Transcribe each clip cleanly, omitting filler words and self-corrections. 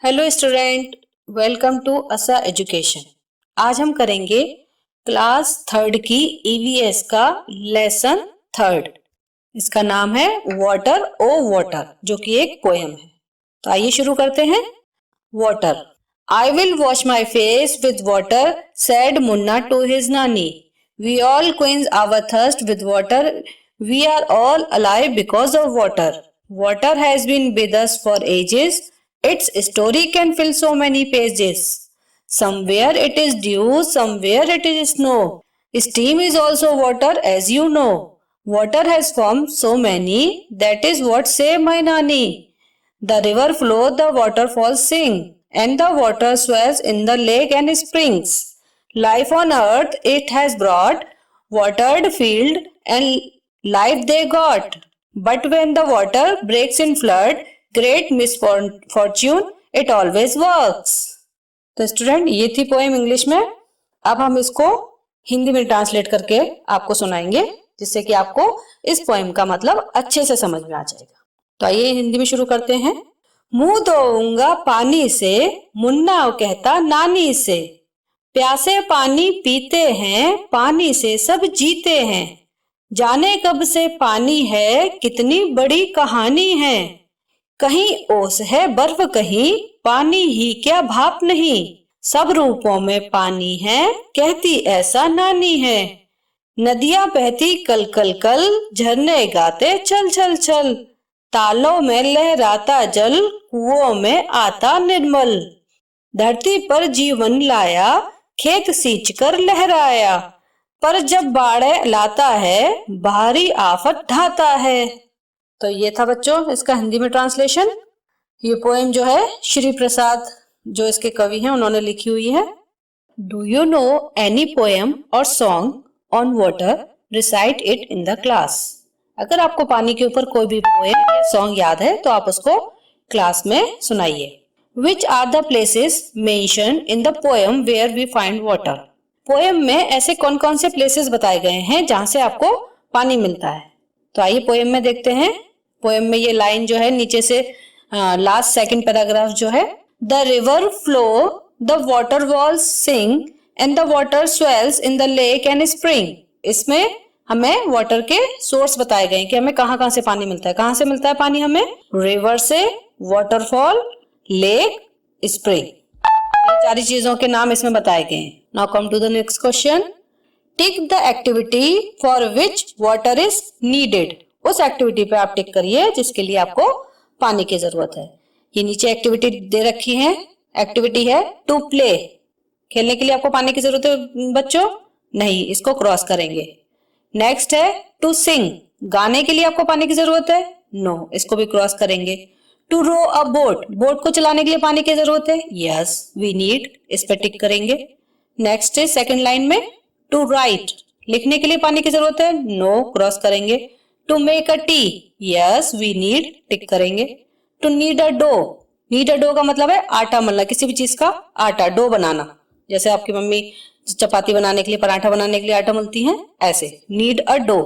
Hello student, welcome to असा education. आज हम करेंगे क्लास थर्ड की ईवीएस का लेसन थर्ड। इसका नाम है वाटर ओ वाटर, जो कि एक पोएम है। तो आइए शुरू करते हैं। Water. I will wash my face with water, said Munna to his nani. We all quench our thirst with water, we are all alive because of water. Water has been with us for ages, its story can fill so many pages. Somewhere it is dew, somewhere it is snow. Steam is also water, as you know. Water has formed so many, that is what say my nanny. The river flow, the waterfalls sing, and the water swells in the lake and springs. Life on earth it has brought, watered field and life they got. But when the water breaks in flood, great misfortune it always works. तो student, ये थी poem English में। अब हम इसको हिंदी में translate करके आपको सुनाएंगे, जिससे कि आपको इस पोएम का मतलब अच्छे से समझ में आ जाएगा। तो आइए हिंदी में शुरू करते हैं। मुंह धोऊंगा पानी से, मुन्ना कहता नानी से। प्यासे पानी पीते हैं, पानी से सब जीते हैं। जाने कब से पानी है, कितनी बड़ी कहानी है। कहीं ओस है बर्फ, कहीं पानी ही क्या भाप नहीं। सब रूपों में पानी है, कहती ऐसा नानी है। नदियां बहती कल कल कल, झरने गाते चल चल चल। तालों में लहराता जल, कुओं में आता निर्मल। धरती पर जीवन लाया, खेत सींच कर लहराया। पर जब बाढ़ लाता है, भारी आफत ढाता है। तो ये था बच्चों इसका हिंदी में ट्रांसलेशन। ये पोएम जो है श्री प्रसाद, जो इसके कवि हैं, उन्होंने लिखी हुई है। Do you know any poem और song on water? Recite it in the class. अगर आपको पानी के ऊपर कोई भी पोएम या सॉन्ग याद है तो आप उसको क्लास में सुनाइए। Which are the places mentioned in the poem where we find water? Poem में ऐसे कौन कौन से प्लेसेस बताए गए हैं जहां से आपको पानी मिलता है? तो आइए पोएम में देखते हैं। पोएम में ये लाइन जो है नीचे से लास्ट सेकंड पैराग्राफ जो है, the river flow, the water walls sing and the water swells in the lake and spring. इसमें हमें वाटर के सोर्स बताए गए कि हमें कहाँ कहाँ से पानी मिलता है। कहाँ से मिलता है पानी हमें? रिवर से, वाटरफॉल, लेक, स्प्रिंग। ये सारी चीजों के नाम इसमें बताए गए हैं। Now come to the next question. Tick the activity for which water is needed. उस एक्टिविटी पे आप टिक करिए जिसके लिए आपको पानी की जरूरत है। ये नीचे एक्टिविटी दे रखी है। एक्टिविटी है टू प्ले। खेलने के लिए आपको पानी की जरूरत है बच्चों? नहीं, इसको क्रॉस करेंगे। नेक्स्ट है टू सिंग। गाने के लिए आपको पानी की जरूरत है? नो, इसको भी क्रॉस करेंगे। To row a boat. Boat को चलाने के लिए पानी की जरूरत है? Yes, we need. इस पे टिक करेंगे। नेक्स्ट है सेकंड लाइन में टू राइट। लिखने के लिए पानी की जरूरत है? नो, क्रॉस करेंगे। To make a tea. Yes, we need. Tick करेंगे। To knead a dough. Knead a dough का मतलब है आटा मलना, किसी भी चीज का आटा, डो बनाना। जैसे आपकी मम्मी चपाती बनाने के लिए, पराठा बनाने के लिए आटा मलती हैं, ऐसे knead a dough.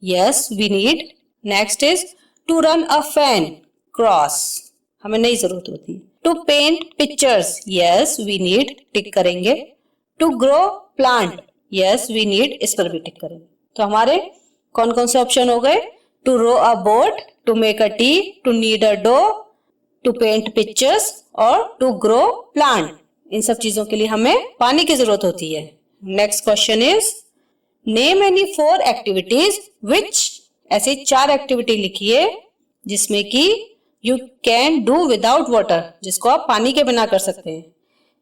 Yes, we need. Next is to run a fan. Cross, हमें नहीं जरूरत होती। To paint pictures. Yes, we need. Tick करेंगे। To grow plant. Yes, we need. इस पर भी टिक करेंगे। तो हमारे कौन कौन से ऑप्शन हो गए? To row a boat, to make a tea, to knead a dough, to paint pictures और टू ग्रो प्लांट। इन सब चीजों के लिए हमें पानी की जरूरत होती है। Next question is name any 4 activities which. ऐसे 4 एक्टिविटी लिखिए जिसमें कि you can do without water, जिसको आप पानी के बिना कर सकते हैं।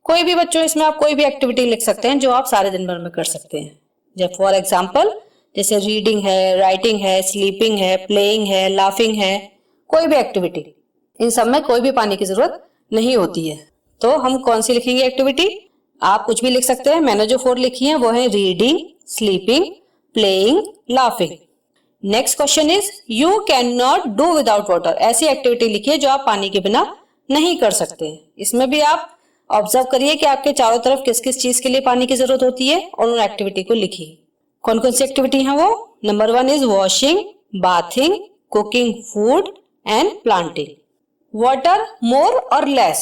कोई भी बच्चों, इसमें आप कोई भी एक्टिविटी लिख सकते हैं जो आप सारे दिन भर में कर सकते हैं। जब फॉर एग्जाम्पल जैसे रीडिंग है, राइटिंग है, स्लीपिंग है, प्लेइंग है, लाफिंग है, कोई भी एक्टिविटी। इन सब में कोई भी पानी की जरूरत नहीं होती है। तो हम कौन सी लिखेंगे एक्टिविटी? आप कुछ भी लिख सकते हैं। मैंने जो 4 लिखी है वो है reading, sleeping, playing, laughing. Next question is you can not do without water. ऐसी एक्टिविटी लिखिए जो आप पानी के बिना नहीं कर सकते। इसमें भी आप ऑब्जर्व करिए कि आपके चारों तरफ किस किस चीज के लिए पानी की जरूरत होती है और उन एक्टिविटी को लिखिए। कौन कौन सी एक्टिविटी है वो? Number 1 is washing, bathing, cooking food and planting. Water more और less.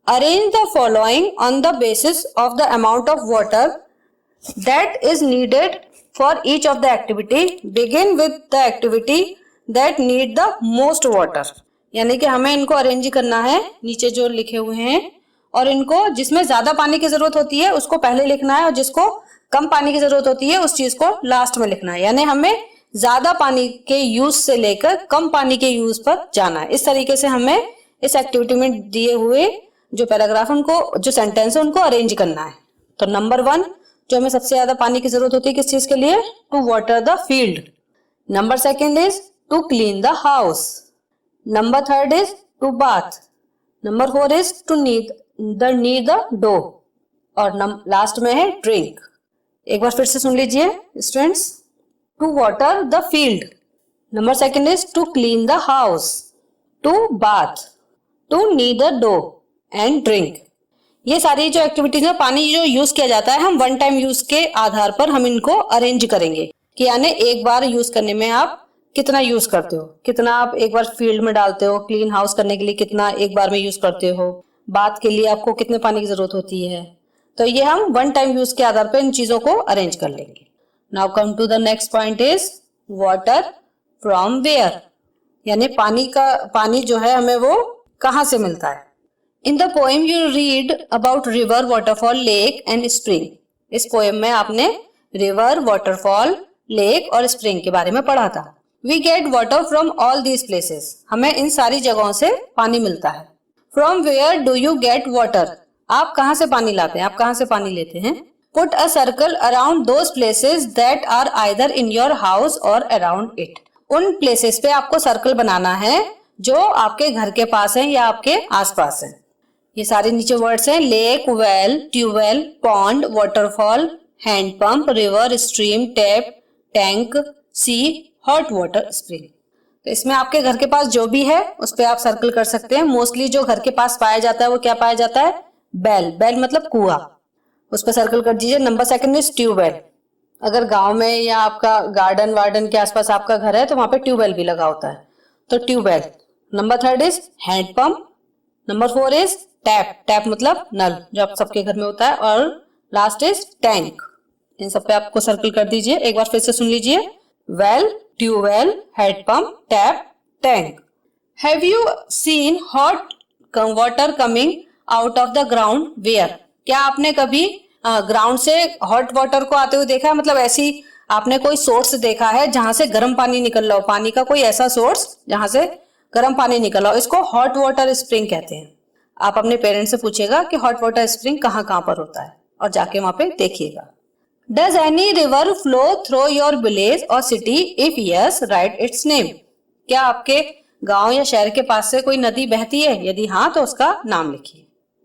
Arrange the following on the basis of the amount of water that is needed for each of the activity. Begin with the activity that need the most water. यानी कि हमें इनको arrange करना है नीचे जो लिखे हुए हैं, और इनको जिसमें ज्यादा पानी की जरूरत होती है उसको पहले लिखना है, और जिसको कम पानी की जरूरत होती है उस चीज को लास्ट में लिखना है. यानी हमें ज्यादा पानी के यूज से लेकर कम पानी के यूज पर जाना है. इस तरीके से हमें इस एक्टिविटी में दिए हुए जो पैराग्राफ उनको जो सेंटेंस है उनको अरेंज करना है. तो नंबर 1 जो हमें सबसे ज्यादा पानी की जरूरत होती है किस चीज के लिए? To water the field. Number 2 is to clean the house. Number 3 is to bath. Number 4 is to knead the dough. और लास्ट में है ड्रिंक. एक बार फिर से सुन लीजिए students. To water the field. Number 2 is to clean the house, to bath, to knead the dough and drink. ये सारी जो एक्टिविटीज में पानी जो यूज किया जाता है हम वन टाइम यूज के आधार पर हम इनको अरेंज करेंगे कि यानी एक बार यूज करने में आप कितना यूज करते हो, कितना आप एक बार फील्ड में डालते हो, क्लीन हाउस करने के लिए कितना एक बार में यूज करते हो, बाथ के लिए आपको कितने पानी की जरूरत होती है. तो ये हम वन टाइम यूज के आधार पर इन चीजों को अरेंज कर लेंगे. Now come to the next point is water from where. यानी पानी जो है हमें वो कहाँ से मिलता है. In the poem you read about river, waterfall, lake and spring. इस पोएम में आपने रिवर, वाटरफॉल, लेक और स्प्रिंग के बारे में पढ़ा था. We get water from all these places. हमें इन सारी जगहों से पानी मिलता है. From where do you get water. आप कहाँ से पानी लाते हैं, आप कहाँ से पानी लेते हैं. Put a circle around those places that are either in your house और अराउंड इट. उन प्लेसेस पे आपको सर्कल बनाना है जो आपके घर के पास है या आपके आसपास है. ये सारे नीचे वर्ड्स हैं. Lake, well, tubewell, pond, waterfall, handpump, river, stream, tap, tank, sea, hot water spring. तो इसमें आपके घर के पास जो भी है उस पे आप सर्कल कर सकते हैं. मोस्टली जो घर के पास पाया जाता है वो क्या पाया जाता है? बेल. बेल मतलब कुआं, उस पर सर्कल कर दीजिए. Number 2 is tube well. अगर गांव में या आपका गार्डन वार्डन के आसपास आपका घर है तो वहां पे ट्यूबवेल भी लगा होता है, तो tube well. Number 3 is hand pump. Number 4 is tap. Tap मतलब नल जो आप सबके घर में होता है. और लास्ट इज टैंक. इन सब पे आपको सर्कल कर दीजिए. एक बार फिर से सुन लीजिए. Well, tube well, hand pump, tap, tank. Have you seen hot water coming out of the ground where. क्या आपने कभी ग्राउंड से हॉट वाटर को आते हुए देखा है? मतलब ऐसी आपने कोई सोर्स देखा है जहां से गर्म पानी निकल रहा हो, पानी का कोई ऐसा सोर्स जहां से गर्म पानी निकल रहा हो. इसको हॉट वाटर स्प्रिंग कहते हैं. आप अपने पेरेंट्स से पूछिएगा कि हॉट वाटर स्प्रिंग कहाँ कहाँ पर होता है और जाके वहां पे देखिएगा. Does any river flow through your village और city? If yes, write its name. क्या आपके गांव या शहर के पास से कोई नदी बहती है? यदि हाँ तो उसका नाम लिखिए.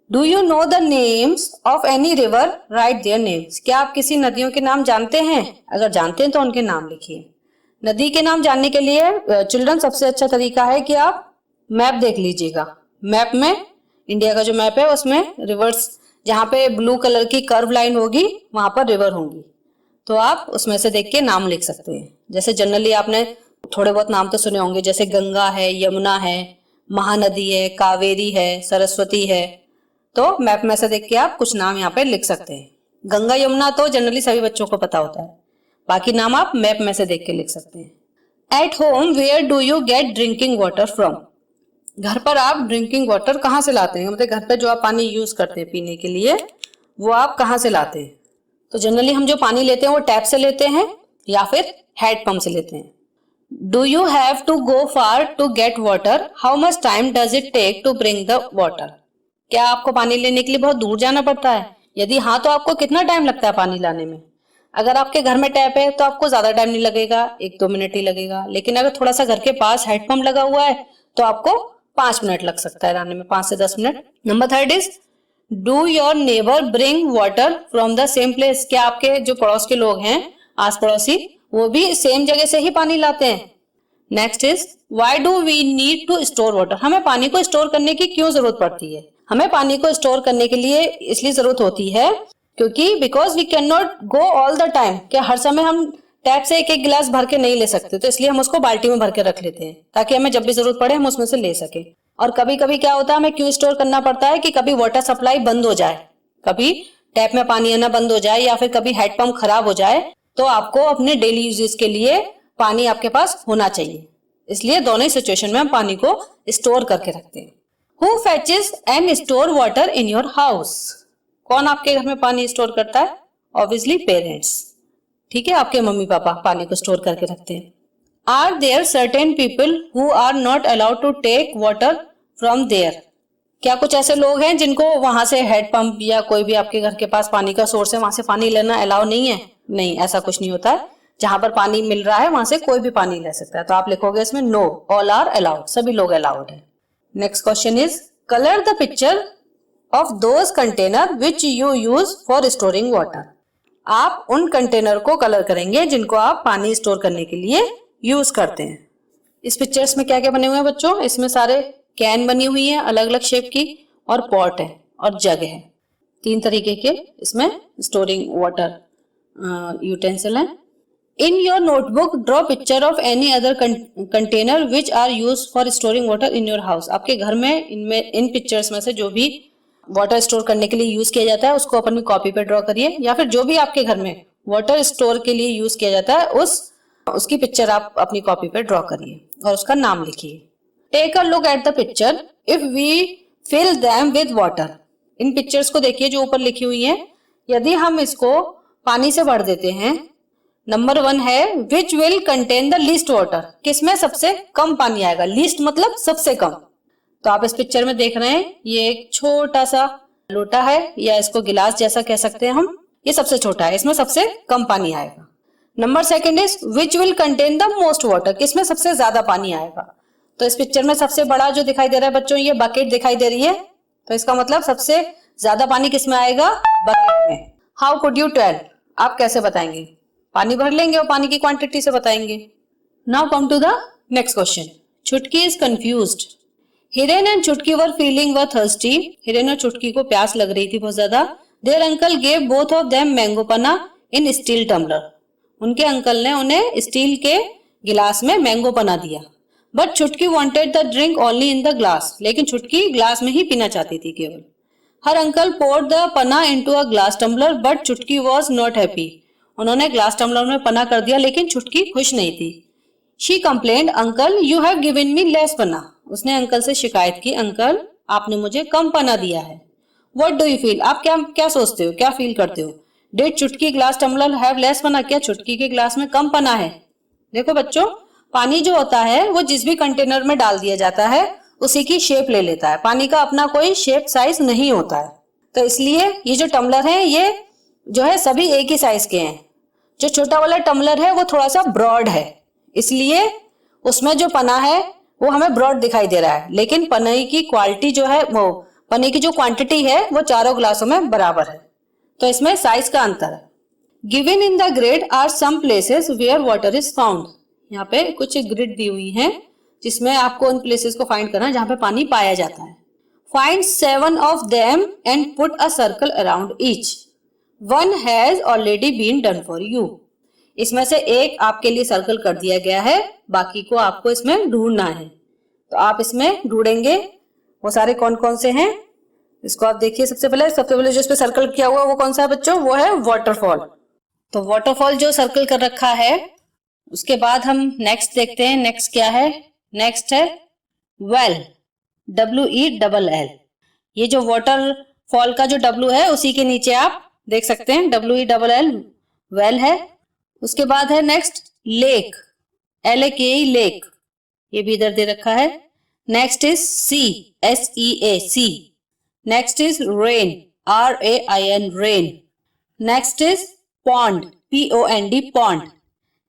Do you know the names of any river? Right their names. क्या आप किसी नदियों के नाम जानते हैं? अगर जानते हैं तो उनके नाम लिखिए. नदी के नाम जानने के लिए चिल्ड्रन सबसे अच्छा तरीका है कि आप मैप देख लीजिएगा. मैप में इंडिया का जो मैप है उसमें रिवर्स जहाँ पे ब्लू कलर की कर्व लाइन होगी वहां पर रिवर होंगी, तो आप उसमें से देख के नाम लिख सकते हैं. जैसे जनरली आपने थोड़े बहुत नाम तो सुने होंगे, जैसे गंगा है, यमुना है, महानदी है, कावेरी है, सरस्वती है. तो मैप में से देख के आप कुछ नाम यहाँ पे लिख सकते हैं. गंगा यमुना तो जनरली सभी बच्चों को पता होता है, बाकी नाम आप मैप में से देख के लिख सकते हैं. At home where do you get drinking water from. घर पर आप ड्रिंकिंग वाटर कहाँ से लाते हैं? मतलब घर पे जो आप पानी यूज करते हैं पीने के लिए वो आप कहाँ से लाते हैं? तो जनरली हम जो पानी लेते हैं वो टैप से लेते हैं या फिर हैंडपंप से लेते हैं. Do you have to go far to get water? How much time does it take to bring the water. क्या आपको पानी लेने के लिए बहुत दूर जाना पड़ता है? यदि हाँ तो आपको कितना टाइम लगता है पानी लाने में? अगर आपके घर में टैप है तो आपको ज्यादा टाइम नहीं लगेगा, 1-2 मिनट ही लगेगा. लेकिन अगर थोड़ा सा घर के पास हैंडपंप लगा हुआ है तो आपको 5 मिनट लग सकता है लाने में, 5 से 10 minute. Number 3 is do your neighbour bring water from the same place. क्या आपके जो पड़ोस के लोग हैं, आस पड़ोसी, वो भी सेम जगह से ही पानी लाते हैं? Next is why do we need to store water. हमें पानी को स्टोर करने की क्यों जरूरत पड़ती है? हमें पानी को स्टोर करने के लिए इसलिए जरूरत होती है क्योंकि because we can not go all the time. क्या हर समय हम टैप से एक गिलास भर के नहीं ले सकते, तो इसलिए हम उसको बाल्टी में भर के रख लेते हैं ताकि हमें जब भी जरूरत पड़े हम उसमें से ले सके. और कभी कभी क्या होता है, हमें क्यों स्टोर करना पड़ता है कि कभी वाटर सप्लाई बंद हो जाए, कभी टैप में पानी आना बंद हो जाए, या फिर कभी हैंडपंप खराब हो जाए, तो आपको अपने डेली यूजेस के लिए पानी आपके पास होना चाहिए। इसलिए दोनों ही सिचुएशन में हम पानी को स्टोर करके रखते हैं। Who fetches and store water in your house? कौन आपके घर में पानी स्टोर करता है? Obviously parents. ठीक है, आपके मम्मी पापा पानी को स्टोर करके रखते हैं। Are there certain people who are not allowed to take water from there? क्या कुछ ऐसे लोग हैं जिनको वहां से हैंडपंप या कोई भी आपके घर के पास पानी का सोर्स है वहां से पानी लेना अलाउ नहीं है? नहीं, ऐसा कुछ नहीं होता है। जहां पर पानी मिल रहा है वहां से कोई भी पानी ले सकता है। तो आप लिखोगे इसमें नो, ऑल आर अलाउड, सभी लोग अलाउड है। Next question is colour the picture of those container which you use for storing water. आप उन कंटेनर को कलर करेंगे जिनको आप पानी स्टोर करने के लिए यूज करते हैं। इस पिक्चर्स में क्या क्या बने हुए हैं बच्चों? इसमें सारे कैन बनी हुई है अलग अलग शेप की, और पॉट है और जग है। 3 तरीके के इसमें स्टोरिंग वाटर यूटेंसिल है। In your notebook, draw picture of any other container which are used for storing water in your house. आपके घर में इन पिक्चर्स में से जो भी वाटर स्टोर करने के लिए यूज किया जाता है उसको अपनी कॉपी पे ड्रॉ करिए, या फिर जो भी आपके घर में वाटर स्टोर के लिए यूज किया जाता है उसकी पिक्चर आप अपनी कॉपी पे ड्रॉ करिए और उसका नाम लिखिए। Take a look at the picture if we fill them with water. इन पिक्चर्स को देखिए जो ऊपर लिखी हुई है, यदि हम इसको पानी से भर देते हैं। नंबर 1 है which will contain the least water, किसमें सबसे कम पानी आएगा। लीस्ट मतलब सबसे कम। तो आप इस पिक्चर में देख रहे हैं ये एक छोटा सा लोटा है, या इसको गिलास जैसा कह सकते हैं हम। ये सबसे छोटा है, इसमें सबसे कम पानी आएगा। Number 2 is which will contain the most water, किसमें सबसे ज्यादा पानी आएगा। तो इस पिक्चर में सबसे बड़ा जो दिखाई दे रहा है बच्चों, ये बकेट दिखाई दे रही है, तो इसका मतलब सबसे ज्यादा पानी किसमें आएगा? बकेट में। हाउ कुड यू टेल, आप कैसे बताएंगे? पानी भर लेंगे और पानी की क्वांटिटी से बताएंगे। Now come to the next question. Chutki is confused. Hiren and Chutki were feeling were thirsty. Hiren और चुटकी को प्यास लग रही थी बहुत ज्यादा। Their uncle gave both of them mango panna in steel tumbler. उनके अंकल ने उन्हें स्टील के गिलास में मैंगो पना दिया। But Chutki wanted the drink only in the glass, लेकिन चुटकी ग्लास में ही पीना चाहती थी केवल। Her uncle poured the panna into a glass tumbler but Chutki was not happy. उन्होंने ग्लास टम्बलर में पना कर दिया लेकिन चुटकी खुश नहीं थी। She complained uncle you have given me less panna. उसने अंकल से शिकायत की, अंकल आपने मुझे कम पना दिया है। व्हाट डू यू फील, आप क्या सोचते हो, क्या फील करते हो? डिड चुटकी ग्लास टम्बलर हैव लेस पना, क्या चुटकी के ग्लास में कम पना है? देखो बच्चों, पानी जो होता है वो जिस भी कंटेनर में डाल दिया जाता है उसी की शेप ले लेता है। पानी का अपना कोई शेप साइज नहीं होता है, तो इसलिए ये जो टम्बलर है ये जो है सभी एक ही साइज के हैं। जो छोटा वाला टम्बलर है वो थोड़ा सा ब्रॉड है, इसलिए उसमें जो पना है वो हमें ब्रॉड दिखाई दे रहा है, लेकिन पने की क्वालिटी जो है वो पने की जो क्वांटिटी है वो चारों ग्लासों में बराबर है। तो इसमें साइज का अंतर है। Given in the grid are some places where water is found. यहाँ पे कुछ ग्रिड दी हुई है जिसमें आपको उन प्लेसेस को फाइंड करना है जहां पे पानी पाया जाता है। Find 7 of them and put a circle around each. One has already been done for you। इसमें से एक आपके लिए सर्कल कर दिया गया है, बाकी को आपको इसमें ढूंढना है। तो आप इसमें ढूंढेंगे वो सारे कौन कौन से हैं, इसको आप देखिए। सबसे पहले जो इस पे सर्कल किया हुआ वो कौन सा है बच्चों? वो है वाटरफॉल। तो वाटरफॉल जो सर्कल कर रखा है, उसके बाद हम नेक्स्ट देखते हैं। नेक्स्ट क्या है? नेक्स्ट है वेल, WELL। ये जो वाटरफॉल का जो W है उसी के नीचे आप देख सकते हैं WELL, वेल है। उसके बाद है नेक्स्ट लेक, LAKE लेक, ये भी इधर दे रखा है। Next is sea, SEA। Next is rain, RAIN rain. Next is pond, POND pond.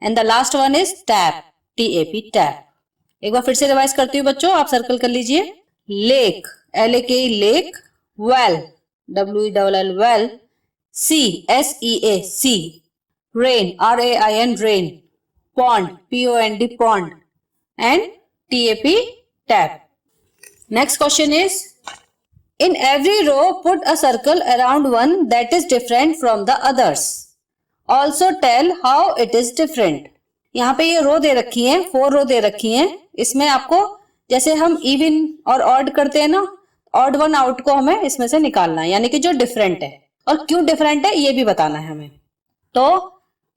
And the last one is tap, TAP tap. एक बार फिर से रिवाइज करती हूँ बच्चों, आप सर्कल कर लीजिए। Lake, LAKE lake, well, WELL well, C, SEA rain, RAIN rain, pond, POND pond, and TAP tap. Next question is, in every row put a circle around one that is different from the others. Also tell how it is different. यहाँ पे ये रो दे रखी है, 4 रो दे रखी हैं, इसमें आपको जैसे हम इवन और ऑड करते हैं ना, ऑड वन आउट को हमें इसमें से निकालना है, यानी कि जो डिफरेंट है, और क्यों डिफरेंट है ये भी बताना है हमें। तो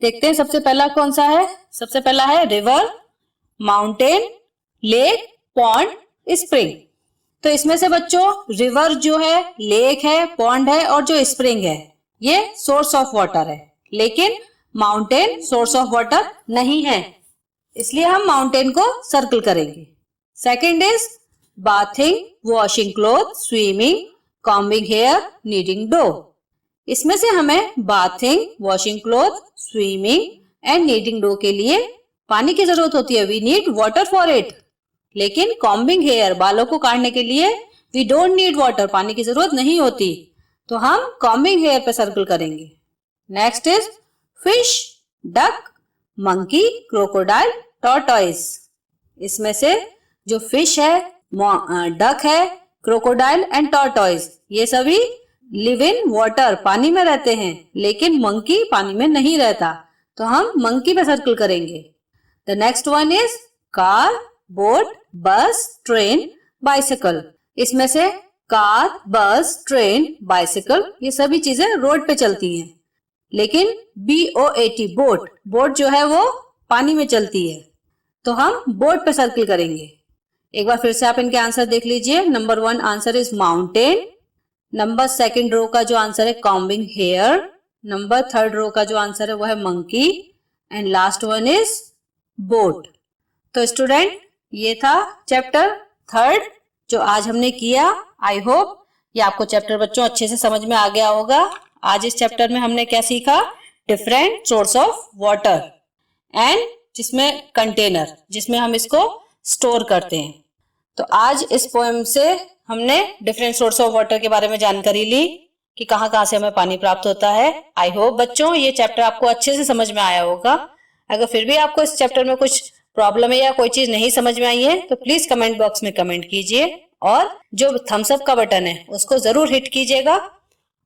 देखते हैं सबसे पहला कौन सा है। सबसे पहला है river, mountain, lake, pond, spring. तो इसमें से बच्चों रिवर जो है, लेक है, पॉन्ड है और जो स्प्रिंग है ये सोर्स ऑफ वाटर है, लेकिन माउंटेन सोर्स ऑफ वाटर नहीं है, इसलिए हम माउंटेन को सर्कल करेंगे। Second is bathing, washing cloth, swimming, combing hair, kneading dough. इसमें से हमें bathing, washing cloth, swimming and kneading dough के लिए पानी की जरूरत होती है, we need water for it. लेकिन कॉम्बिंग हेयर, बालों को काटने के लिए वी डोंट नीड वाटर, पानी की जरूरत नहीं होती, तो हम कॉम्बिंग हेयर पे सर्कल करेंगे। Next is fish, duck, monkey, crocodile, tortoise. इसमें से जो फिश है, डक है, क्रोकोडाइल एंड टॉर्टॉइस, ये सभी लिव इन वाटर, पानी में रहते हैं, लेकिन मंकी पानी में नहीं रहता, तो हम मंकी पे सर्कल करेंगे। The next one is car, boat, बस, ट्रेन, बाइसिकल। इसमें से कार, बस, ट्रेन, बाइसिकल ये सभी चीजें रोड पे चलती हैं, लेकिन BOAT बोट, बोट जो है वो पानी में चलती है, तो हम बोट पे सर्कल करेंगे। एक बार फिर से आप इनके आंसर देख लीजिए। Number 1 answer is mountain, number second row का जो आंसर है combing hair, number third row का जो आंसर है वो है monkey and last one is boat. तो स्टूडेंट ये था चैप्टर थर्ड जो आज हमने किया। आई होप ये आपको चैप्टर बच्चों अच्छे से समझ में आ गया होगा। आज इस चैप्टर में हमने क्या सीखा, different source of water and जिसमें कंटेनर, जिसमें हम इसको स्टोर करते हैं। तो आज इस पोएम से हमने डिफरेंट सोर्स ऑफ वाटर के बारे में जानकारी ली कि कहाँ कहाँ से हमें पानी प्राप्त होता है। आई होप बच्चों ये चैप्टर आपको अच्छे से समझ में आया होगा। अगर फिर भी आपको इस चैप्टर में कुछ प्रॉब्लम है या कोई चीज नहीं समझ में आई है तो प्लीज कमेंट बॉक्स में कमेंट कीजिए और जो थम्स अप का बटन है उसको जरूर हिट कीजिएगा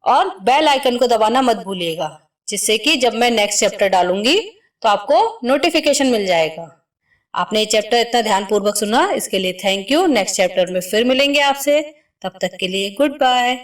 और बेल आइकन को दबाना मत भूलिएगा, जिससे कि जब मैं नेक्स्ट चैप्टर डालूंगी तो आपको नोटिफिकेशन मिल जाएगा। आपने ये चैप्टर इतना ध्यानपूर्वक सुना इसके लिए थैंक यू। नेक्स्ट चैप्टर में फिर मिलेंगे आपसे, तब तक के लिए गुड बाय।